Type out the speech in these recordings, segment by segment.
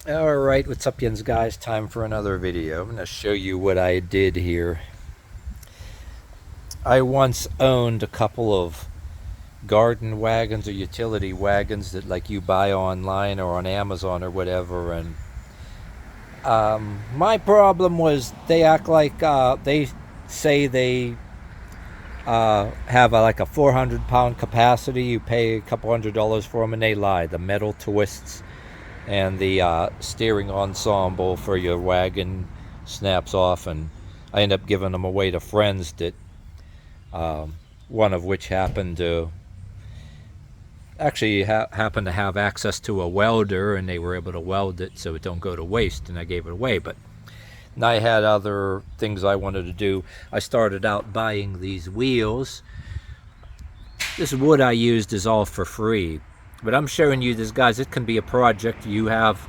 Alright, what's up yins guys? Time for another video. I'm going to show you what I did here. I once owned a couple of garden wagons or utility wagons that like you buy online or on Amazon or whatever, and my problem was they act like they say they have like a 400-pound capacity. You pay a couple $100 for them and they lie. The metal twists and the steering ensemble for your wagon snaps off, and I end up giving them away to friends that one of which happened to actually happened to have access to a welder, and they were able to weld it so it don't go to waste, and I gave it away. But and I had other things I wanted to do. I started out buying these wheels. This wood I used is all for free, but I'm showing you this, guys. It can be a project. You have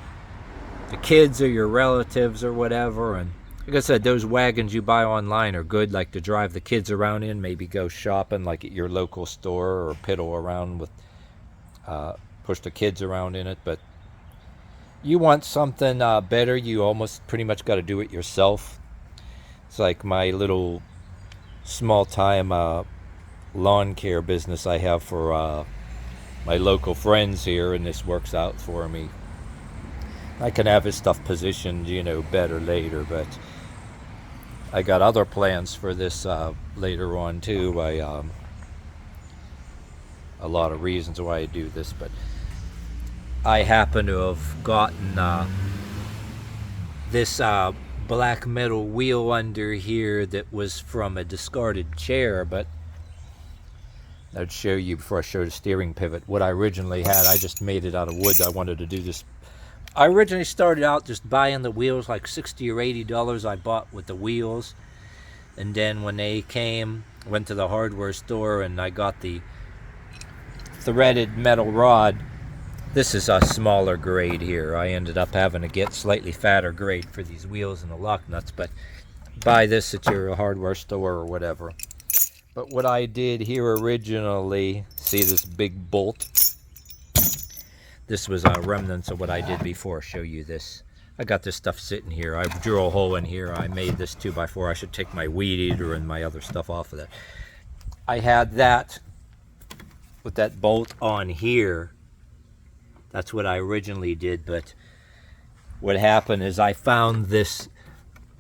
the kids or your relatives or whatever, and like I said, those wagons you buy online are good, like to drive the kids around in, maybe go shopping like at your local store, or piddle around with, push the kids around in it. But you want something better, you almost pretty much got to do it yourself. It's like my little small-time lawn care business I have for my local friends here, and this works out for me. I can have his stuff positioned, better later, but I got other plans for this later on too. A lot of reasons why I do this, but I happen to have gotten this black metal wheel under here that was from a discarded chair. But I'd show you before I show the steering pivot what I originally had. I just made it out of wood. I wanted to do this. I originally started out just buying the wheels, like $60 or $80 I bought with the wheels. And then when they came, went to the hardware store and I got the threaded metal rod. This is a smaller grade here. I ended up having to get slightly fatter grade for these wheels and the lock nuts, but buy this at your hardware store or whatever. But what I did here originally, see this big bolt? This was remnants of what I did before. I'll show you this. I got this stuff sitting here. I drew a hole in here. I made this 2x4. I should take my weed eater and my other stuff off of that. I had that with that bolt on here. That's what I originally did, but what happened is I found this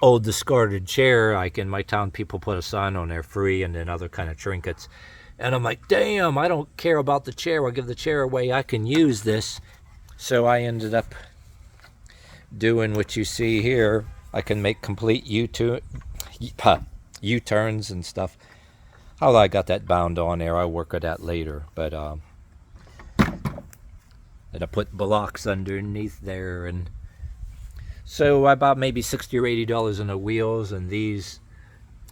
old discarded chair. Like in my town, people put a sign on there, free, and then other kind of trinkets. And I'm like, damn, I don't care about the chair. I'll give the chair away. I can use this. So I ended up doing what you see here. I can make complete U-turns and stuff. How I got that bound on there, I'll work at that later. But and I put blocks underneath there, and so I bought maybe $60 or $80 in the wheels, and these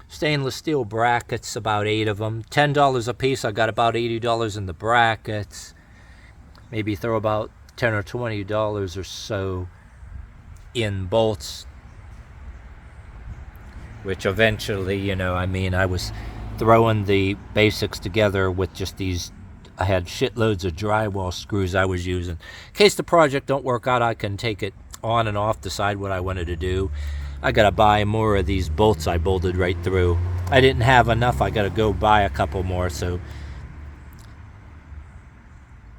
stainless steel brackets, about 8 of them, $10 a piece. I got about $80 in the brackets. Maybe throw about $10 or $20 or so in bolts, which eventually, I was throwing the basics together with just these. I had shitloads of drywall screws I was using. In case the project don't work out, I can take it on and off, decide what I wanted to do. I gotta buy more of these bolts I bolted right through. I didn't have enough. I gotta go buy a couple more. So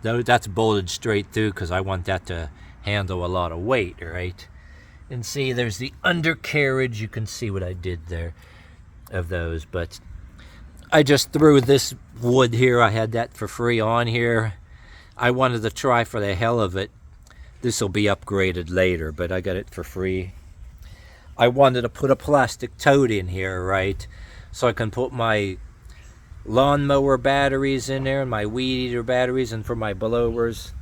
that's bolted straight through because I want that to handle a lot of weight, right? And see, there's the undercarriage. You can see what I did there of those, but I just threw this wood here. I had that for free on here. I wanted to try for the hell of it. This will be upgraded later, but I got it for free. I wanted to put a plastic tote in here, right? So I can put my lawnmower batteries in there, and my weed eater batteries, and for my blowers.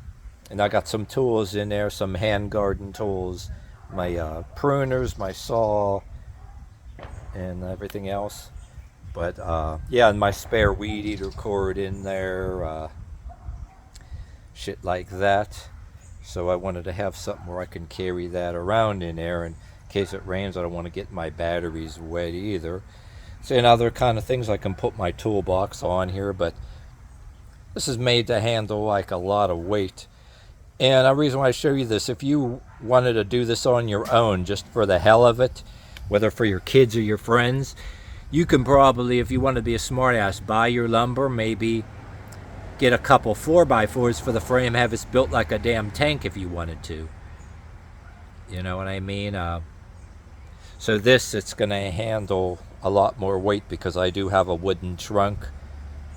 And I got some tools in there, some hand garden tools. My pruners, my saw, and everything else. But yeah, and my spare weed eater cord in there, shit like that. So I wanted to have something where I can carry that around in there, and in case it rains, I don't want to get my batteries wet either. So, and other kind of things, I can put my toolbox on here, but this is made to handle like a lot of weight. And the reason why I show you this, if you wanted to do this on your own, just for the hell of it, whether for your kids or your friends, you can probably, if you want to be a smartass, buy your lumber, maybe get a couple 4x4s for the frame, have it built like a damn tank if you wanted to. You know what I mean? So this, it's going to handle a lot more weight because I do have a wooden trunk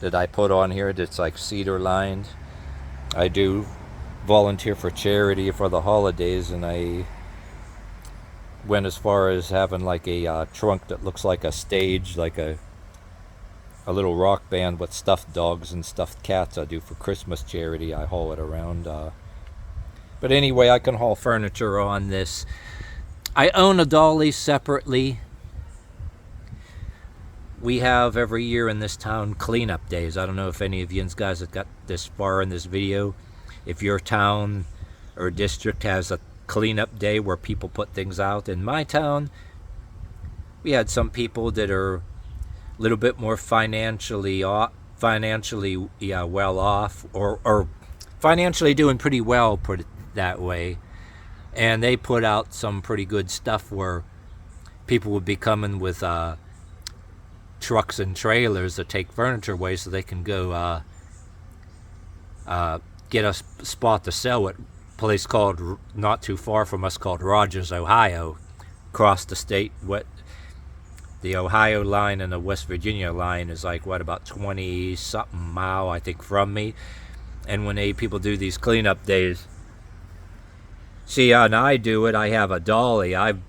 that I put on here that's like cedar lined. I do volunteer for charity for the holidays, and I went as far as having like a trunk that looks like a stage, like a little rock band with stuffed dogs and stuffed cats. I do for Christmas charity. I haul it around. But anyway, I can haul furniture on this. I own a dolly separately. We have every year in this town cleanup days. I don't know if any of you guys have got this far in this video. If your town or district has a cleanup day where people put things out. In my town, we had some people that are a little bit more financially well off, or financially doing pretty well, put it that way. And they put out some pretty good stuff where people would be coming with trucks and trailers to take furniture away so they can go get a spot to sell at a place called, not too far from us, called Rogers, Ohio, across the state. What the Ohio line and the West Virginia line is like, what, about 20 something mile, I think, from me. And when people do these cleanup days, see, and I do it, I have a dolly. I'm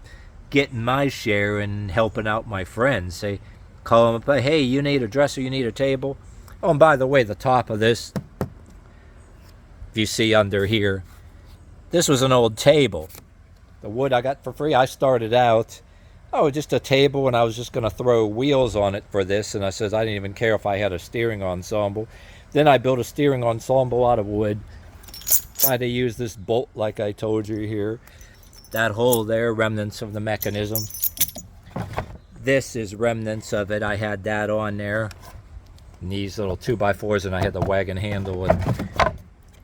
getting my share and helping out my friends. Say, call them up, hey, you need a dresser, you need a table. Oh, and by the way, the top of this, if you see under here, this was an old table. The wood I got for free. I started out, just a table, and I was just going to throw wheels on it for this. And I said I didn't even care if I had a steering ensemble. Then I built a steering ensemble out of wood. Tried to use this bolt like I told you here. That hole there, remnants of the mechanism. This is remnants of it. I had that on there. And these little 2x4s, and I had the wagon handle.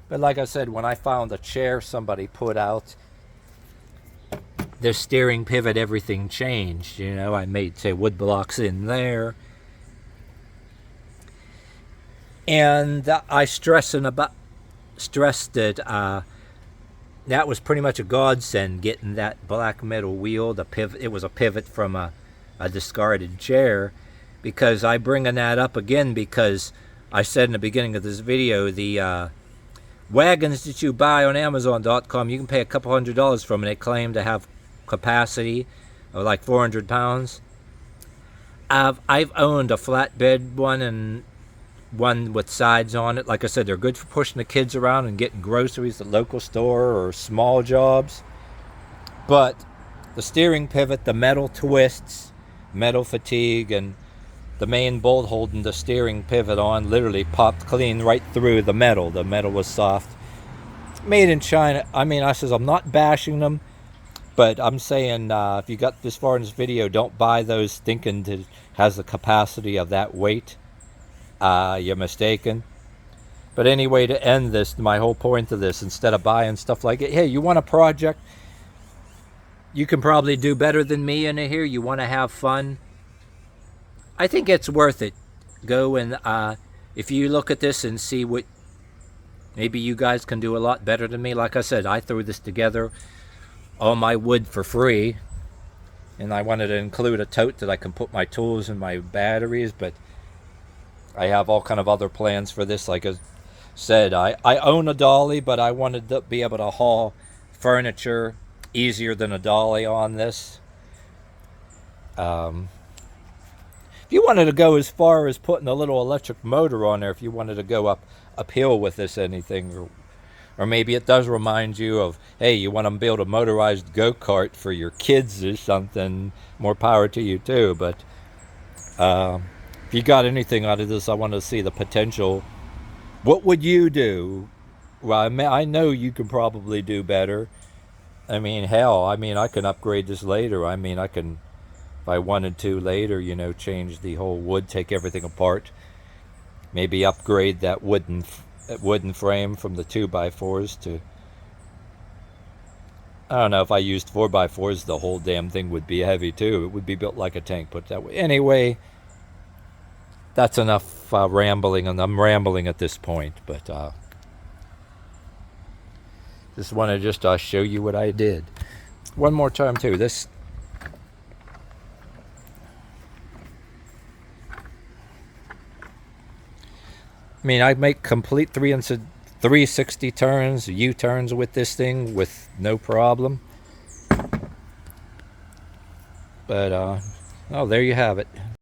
But like I said, when I found a chair somebody put out, their steering pivot, everything changed. You know, I made, say, wood blocks in there. And I stressed that that was pretty much a godsend, getting that black metal wheel. The pivot, it was a pivot from a discarded chair, because I bringing that up again because I said in the beginning of this video, the wagons that you buy on Amazon.com, you can pay a couple $100s from, and they claim to have capacity of like 400 pounds. I've owned a flatbed one and one with sides on it. Like I said, they're good for pushing the kids around and getting groceries at the local store or small jobs. But the steering pivot, the metal twists, metal fatigue, and the main bolt holding the steering pivot on literally popped clean right through the metal. The metal was soft. Made in China. I mean, I says I'm not bashing them, but I'm saying if you got this far in this video, don't buy those thinking it has the capacity of that weight. You're mistaken. But anyway, to end this, my whole point of this, instead of buying stuff like it, hey, you want a project? You can probably do better than me in here. You want to have fun? I think it's worth it. Go and if you look at this and see what maybe you guys can do a lot better than me. Like I said, I threw this together, all my wood for free, and I wanted to include a tote that I can put my tools and my batteries, but I have all kind of other plans for this. Like I said, I own a dolly, but I wanted to be able to haul furniture easier than a dolly on this. If you wanted to go as far as putting a little electric motor on there, if you wanted to go uphill with this anything, or maybe it does remind you of, hey, you want to build a motorized go-kart for your kids or something, more power to you too. But if you got anything out of this, I want to see the potential. What would you do? Well, I know you can probably do better. I mean, hell, I can upgrade this later. I can, if I wanted to later, change the whole wood, take everything apart, maybe upgrade that wooden frame from the 2x4s to I don't know if I used 4x4s, the whole damn thing would be heavy too. It would be built like a tank, put it that way. Anyway, that's enough rambling, and I'm rambling at this point, but just want to just show you what I did. One more time too. This, I mean, I make complete 360 turns, U-turns with this thing with no problem. But oh, there you have it.